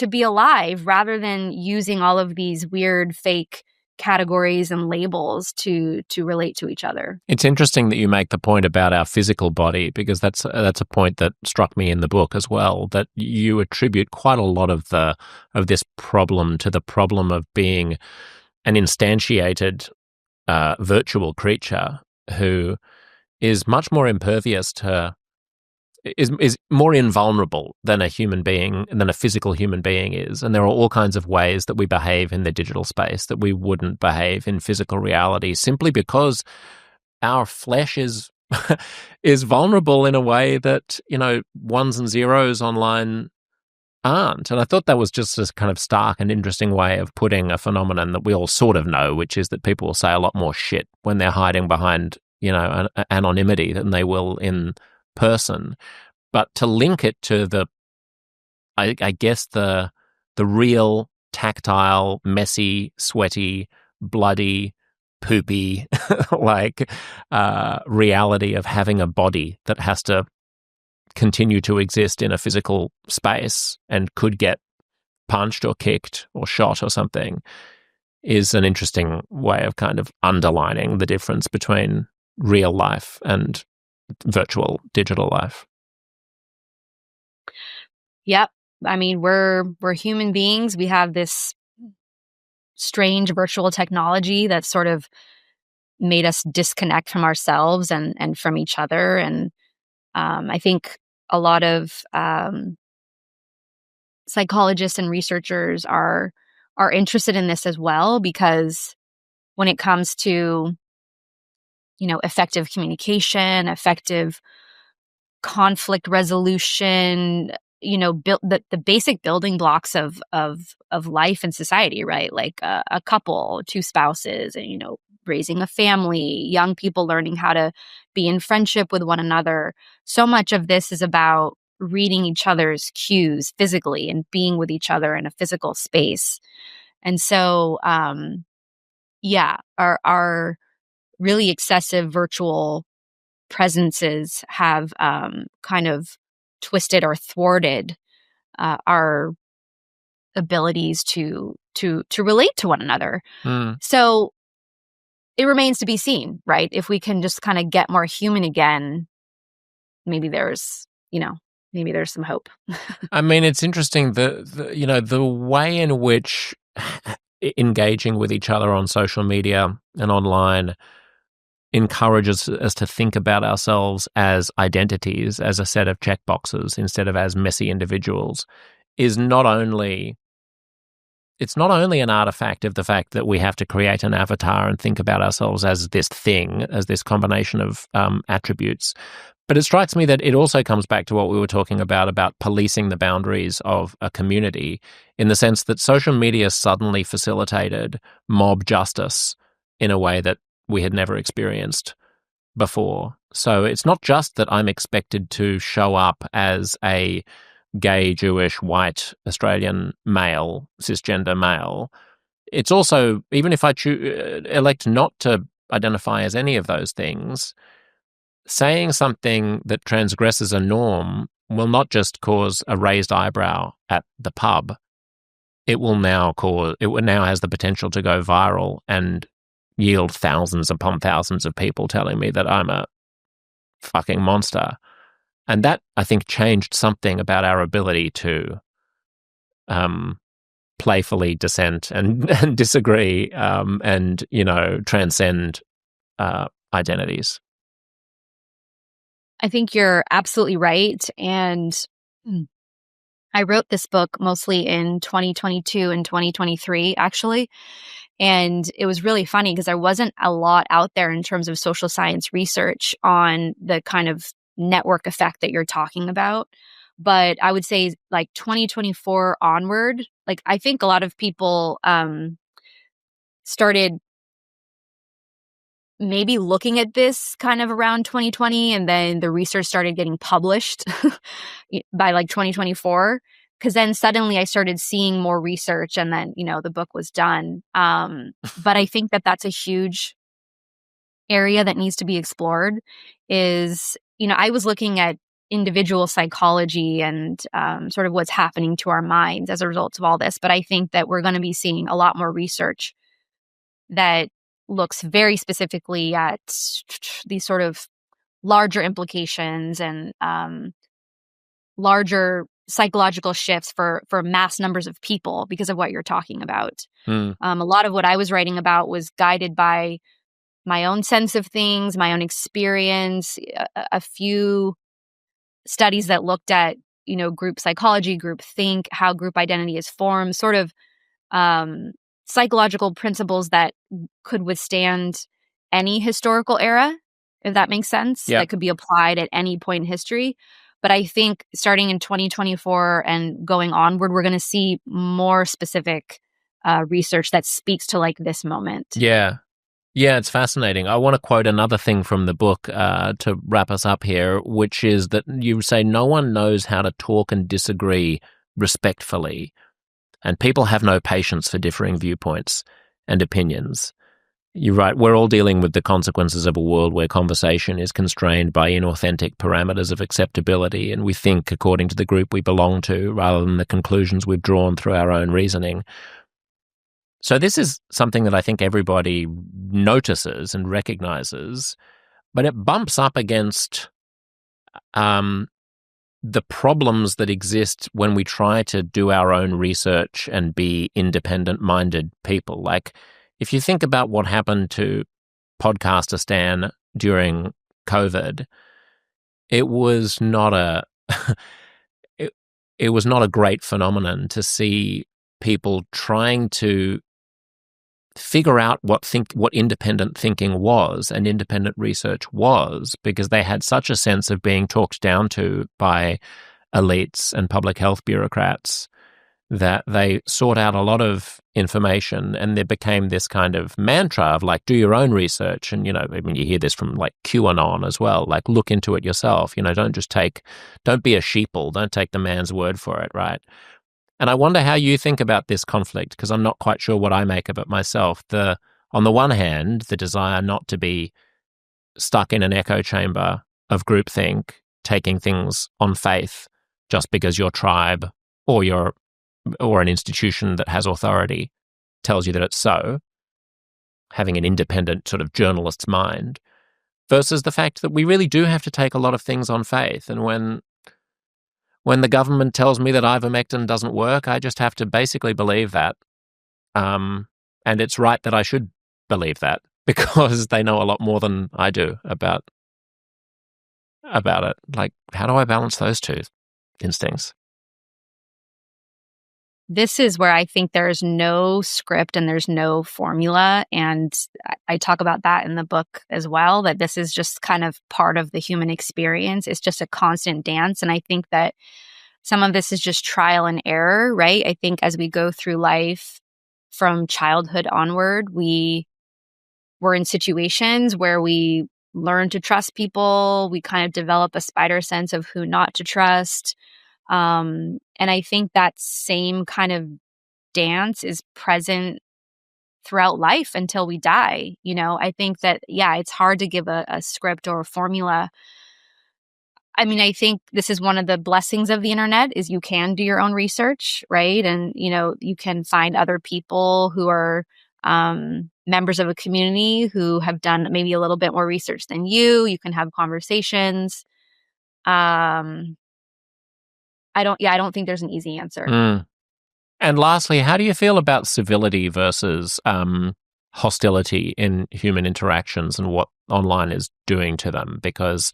be alive, rather than using all of these weird fake categories and labels to relate to each other. It's interesting that you make the point about our physical body, because that's a point that struck me in the book as well, that you attribute quite a lot of this problem to the problem of being an instantiated virtual creature who is much more impervious to is more invulnerable than a physical human being is. And there are all kinds of ways that we behave in the digital space that we wouldn't behave in physical reality, simply because our flesh is is vulnerable in a way that, ones and zeros online aren't. And I thought that was just a kind of stark and interesting way of putting a phenomenon that we all sort of know, which is that people will say a lot more shit when they're hiding behind, anonymity than they will in person. But to link it to I guess the real tactile, messy, sweaty, bloody, poopy reality of having a body that has to continue to exist in a physical space and could get punched or kicked or shot or something, is an interesting way of kind of underlining the difference between real life and virtual digital life. Yep. I mean, we're human beings. We have this strange virtual technology that sort of made us disconnect from ourselves and from each other. And I think a lot of psychologists and researchers are interested in this as well, because when it comes to effective communication, effective conflict resolution, the basic building blocks of life and society, right? Like a couple, two spouses, and raising a family, young people learning how to be in friendship with one another. So much of this is about reading each other's cues physically and being with each other in a physical space. And so, our really excessive virtual presences have kind of twisted or thwarted our abilities to relate to one another. So it remains to be seen, right? If we can just kind of get more human again, maybe there's some hope. I mean, it's interesting the way in which engaging with each other on social media and online encourages us to think about ourselves as identities, as a set of checkboxes, instead of as messy individuals, is not only an artifact of the fact that we have to create an avatar and think about ourselves as this thing, as this combination of attributes, but it strikes me that it also comes back to what we were talking about policing the boundaries of a community, in the sense that social media suddenly facilitated mob justice in a way that we had never experienced before. So it's not just that I'm expected to show up as a gay, Jewish, white, Australian male, cisgender male. It's also, even if I elect not to identify as any of those things, saying something that transgresses a norm will not just cause a raised eyebrow at the pub. It now has the potential to go viral and yield thousands upon thousands of people telling me that I'm a fucking monster. And that, I think, changed something about our ability to playfully dissent and disagree and, transcend identities. I think you're absolutely right. And I wrote this book mostly in 2022 and 2023, actually. And it was really funny because there wasn't a lot out there in terms of social science research on the kind of network effect that you're talking about. But I would say like 2024 onward, like I think a lot of people started maybe looking at this kind of around 2020, and then the research started getting published by like 2024. Because then suddenly I started seeing more research, and then, the book was done. But I think that that's a huge area that needs to be explored is, I was looking at individual psychology and sort of what's happening to our minds as a result of all this. But I think that we're going to be seeing a lot more research that looks very specifically at these sort of larger implications and larger psychological shifts for mass numbers of people because of what you're talking about. A lot of what I was writing about was guided by my own sense of things, my own experience, a few studies that looked at, group psychology, group think, how group identity is formed, sort of psychological principles that could withstand any historical era, if that makes sense, that could be applied at any point in history. But I think starting in 2024 and going onward, we're going to see more specific research that speaks to like this moment. Yeah, it's fascinating. I want to quote another thing from the book to wrap us up here, which is that you say no one knows how to talk and disagree respectfully, and people have no patience for differing viewpoints and opinions. You're right. We're all dealing with the consequences of a world where conversation is constrained by inauthentic parameters of acceptability, and we think according to the group we belong to rather than the conclusions we've drawn through our own reasoning. So this is something that I think everybody notices and recognizes, but it bumps up against the problems that exist when we try to do our own research and be independent-minded people. Like, if you think about what happened to podcaster Stan during COVID, it was not a it was not a great phenomenon to see people trying to figure out what independent thinking was and independent research was, because they had such a sense of being talked down to by elites and public health bureaucrats that they sought out a lot of information, and there became this kind of mantra of like, do your own research. And, you hear this from like QAnon as well, like look into it yourself, don't be a sheeple, don't take the man's word for it, right? And I wonder how you think about this conflict, because I'm not quite sure what I make of it myself. On the one hand, the desire not to be stuck in an echo chamber of groupthink, taking things on faith just because your tribe or an institution that has authority tells you that it's so, having an independent sort of journalist's mind, versus the fact that we really do have to take a lot of things on faith. And when the government tells me that ivermectin doesn't work, I just have to basically believe that. And it's right that I should believe that, because they know a lot more than I do about it. Like, how do I balance those two instincts? This is where I think there's no script and there's no formula. And I talk about that in the book as well, that this is just kind of part of the human experience. It's just a constant dance. And I think that some of this is just trial and error, right? I think as we go through life from childhood onward, we're in situations where we learn to trust people. We kind of develop a spider sense of who not to trust. And I think that same kind of dance is present throughout life until we die. I think that, it's hard to give a script or a formula. I mean, I think this is one of the blessings of the internet is you can do your own research, right? And, you can find other people who are members of a community who have done maybe a little bit more research than you. You can have conversations. I don't think there's an easy answer. And lastly, how do you feel about civility versus hostility in human interactions and what online is doing to them? Because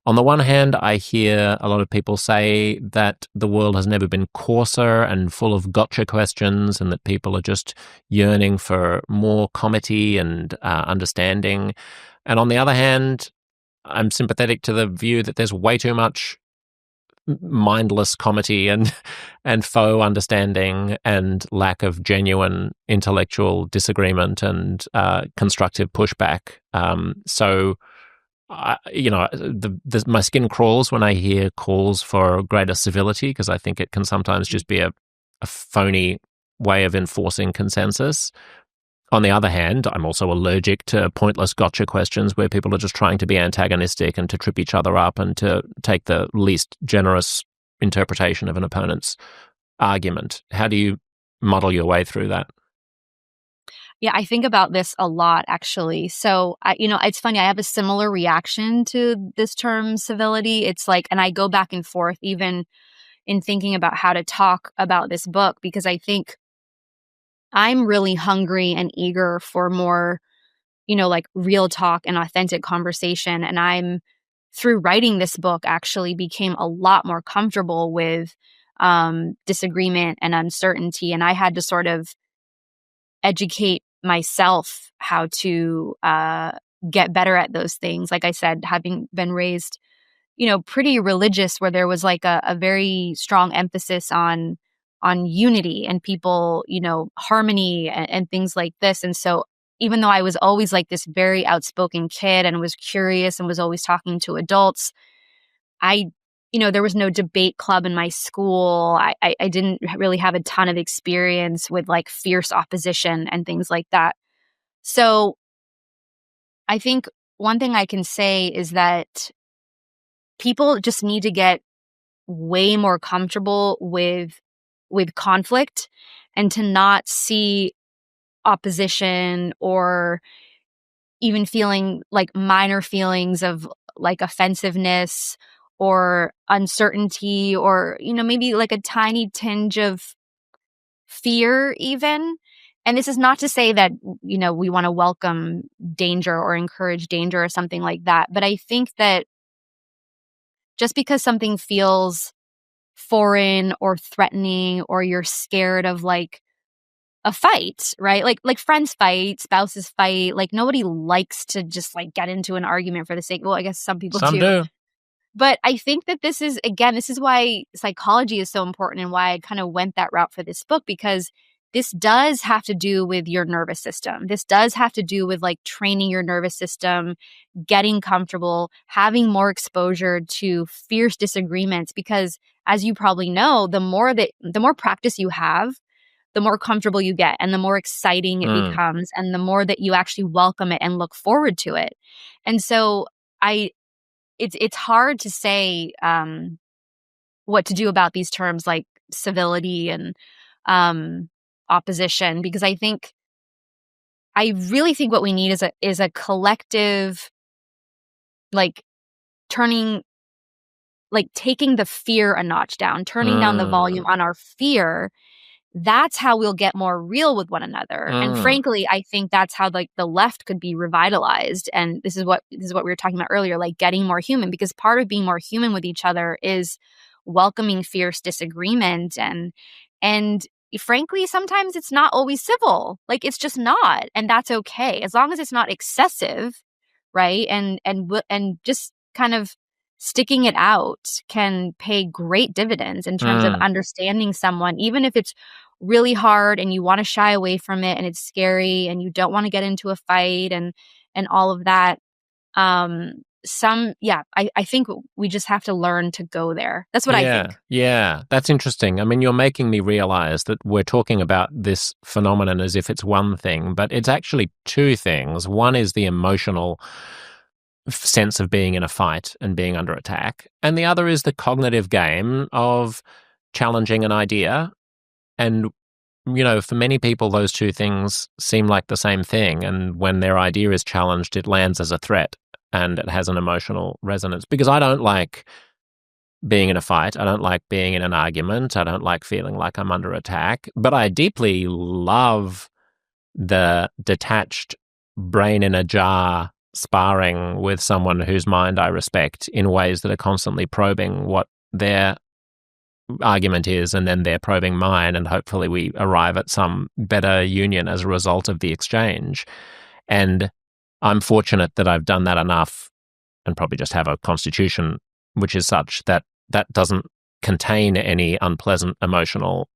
On the one hand, I hear a lot of people say that the world has never been coarser and full of gotcha questions, and that people are just yearning for more comity and understanding. And on the other hand, I'm sympathetic to the view that there's way too much mindless comity and faux understanding and lack of genuine intellectual disagreement and constructive pushback. My skin crawls when I hear calls for greater civility, because I think it can sometimes just be a phony way of enforcing consensus. On the other hand, I'm also allergic to pointless gotcha questions where people are just trying to be antagonistic and to trip each other up and to take the least generous interpretation of an opponent's argument. How do you muddle your way through that? Yeah, I think about this a lot, actually. So, it's funny. I have a similar reaction to this term civility. It's like, and I go back and forth even in thinking about how to talk about this book, because I think I'm really hungry and eager for more, like real talk and authentic conversation. And I'm, through writing this book, actually became a lot more comfortable with disagreement and uncertainty. And I had to sort of educate myself how to get better at those things. Like I said, having been raised, pretty religious, where there was like a very strong emphasis on unity and people, harmony and things like this. And so even though I was always like this very outspoken kid and was curious and was always talking to adults, there was no debate club in my school. I didn't really have a ton of experience with like fierce opposition and things like that. So I think one thing I can say is that people just need to get way more comfortable with conflict and to not see opposition or even feeling like minor feelings of like offensiveness or uncertainty or, maybe like a tiny tinge of fear even. And this is not to say that, we want to welcome danger or encourage danger or something like that. But I think that just because something feels foreign or threatening or you're scared of like a fight, right? Like friends fight, spouses fight. Like nobody likes to just like get into an argument for the sake. Well, I guess some people do. But I think that this is why psychology is so important and why I kind of went that route for this book, because this does have to do with your nervous system. This does have to do with like training your nervous system, getting comfortable, having more exposure to fierce disagreements, because as you probably know, the more practice you have, the more comfortable you get and the more exciting it becomes and the more that you actually welcome it and look forward to it. And so it's hard to say what to do about these terms like civility and opposition, because I really think what we need is a collective, like taking the fear a notch down, turning down the volume on our fear. That's how we'll get more real with one another. And frankly, I think that's how like the left could be revitalized. And this is what we were talking about earlier, like getting more human, because part of being more human with each other is welcoming fierce disagreement. And frankly, sometimes it's not always civil. Like it's just not. And that's okay. As long as it's not excessive, right? And just kind of sticking it out can pay great dividends in terms of understanding someone, even if it's really hard and you want to shy away from it and it's scary and you don't want to get into a fight and all of that. I think we just have to learn to go there. That's what I think. Yeah, that's interesting. I mean, you're making me realize that we're talking about this phenomenon as if it's one thing, but it's actually two things. One is the emotional sense of being in a fight and being under attack, and the other is the cognitive game of challenging an idea. And for many people those two things seem like the same thing, and when their idea is challenged it lands as a threat and it has an emotional resonance. Because I don't like being in a fight, I don't like being in an argument, I don't like feeling like I'm under attack, but I deeply love the detached brain in a jar sparring with someone whose mind I respect in ways that are constantly probing what their argument is, and then they're probing mine, and hopefully we arrive at some better union as a result of the exchange. And I'm fortunate that I've done that enough, and probably just have a constitution which is such that that doesn't contain any unpleasant emotional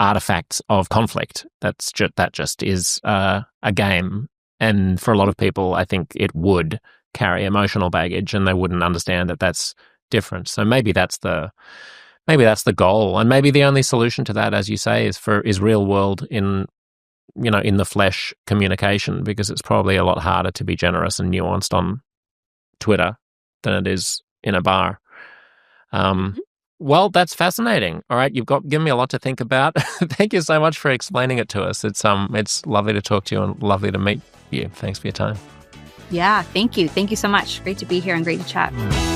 artifacts of conflict. That just is a game. And for a lot of people, I think it would carry emotional baggage, and they wouldn't understand that that's different. So maybe that's the goal, and maybe the only solution to that, as you say, is real world in the flesh communication, because it's probably a lot harder to be generous and nuanced on Twitter than it is in a bar. Well, that's fascinating. All right, you've given me a lot to think about. Thank you so much for explaining it to us. It's lovely to talk to you and lovely to meet you. Thanks for your time. Yeah, thank you. Thank you so much. Great to be here and great to chat.